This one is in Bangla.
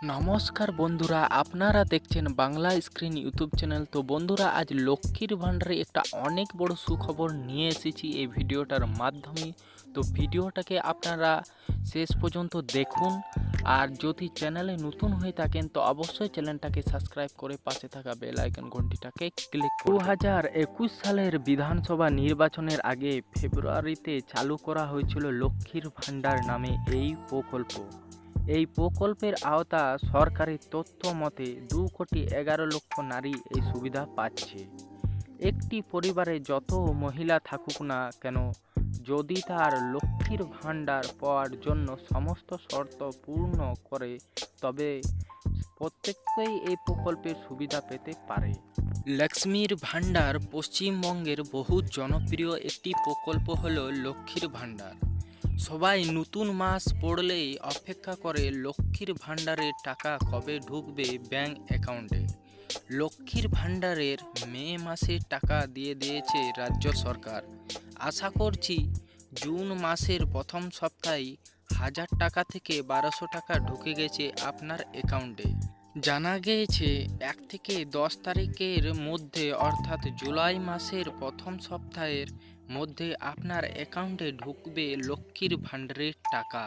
নমস্কার বন্ধুরা, আপনারা দেখছেন বাংলা স্ক্রিন ইউটিউব চ্যানেল। তো বন্ধুরা, আজ লক্ষ্মীর ভাণ্ডারে একটা অনেক বড় সুখবর নিয়ে এসেছি এই ভিডিওটার মাধ্যমে। তো ভিডিওটাকে আপনারা শেষ পর্যন্ত দেখুন। আর যদি চ্যানেলে নতুন হয়ে থাকেন তো অবশ্যই চ্যানেলটাকে সাবস্ক্রাইব করে পাশে থাকা বেল আইকন ঘন্টিটাকে ক্লিক করুন। 2021 সালের বিধানসভা নির্বাচনের আগে ফেব্রুয়ারিতে চালু করা হয়েছিল লক্ষ্মীর ভাণ্ডার নামে এই প্রকল্প। এই প্রকল্পের আওতা সরকারি তথ্য মতে 2,11,00,000 নারী এই সুবিধা পাচ্ছে। একটি পরিবারে যত মহিলা থাকুক না কেন, যদি তার লক্ষ্মীর ভাণ্ডার পাওয়ার জন্য সমস্ত শর্ত পূর্ণ করে, তবে প্রত্যেকেই এই প্রকল্পের সুবিধা পেতে পারে। লক্ষ্মীর ভাণ্ডার পশ্চিমবঙ্গের বহু জনপ্রিয় একটি প্রকল্প হলো লক্ষ্মীর ভাণ্ডার। সবাই নতুন মাস পড়লেই অপেক্ষা করে লক্ষ্মীর ভাণ্ডারের টাকা কবে ঢুকবে ব্যাংক অ্যাকাউন্টে। লক্ষ্মীর ভাণ্ডারের মে মাসে টাকা দিয়ে দিয়েছে রাজ্য সরকার। আশা করছি জুন মাসের প্রথম সপ্তাহে 1,000 টাকা থেকে 1,200 টাকা ঢুকে গেছে আপনার অ্যাকাউন্টে। জানা গিয়েছে 1 থেকে 10 তারিখের মধ্যে, অর্থাৎ জুলাই মাসের প্রথম সপ্তাহের মধ্যে আপনার অ্যাকাউন্টে ঢুকবে লক্ষ্মীর ভাণ্ডারের টাকা।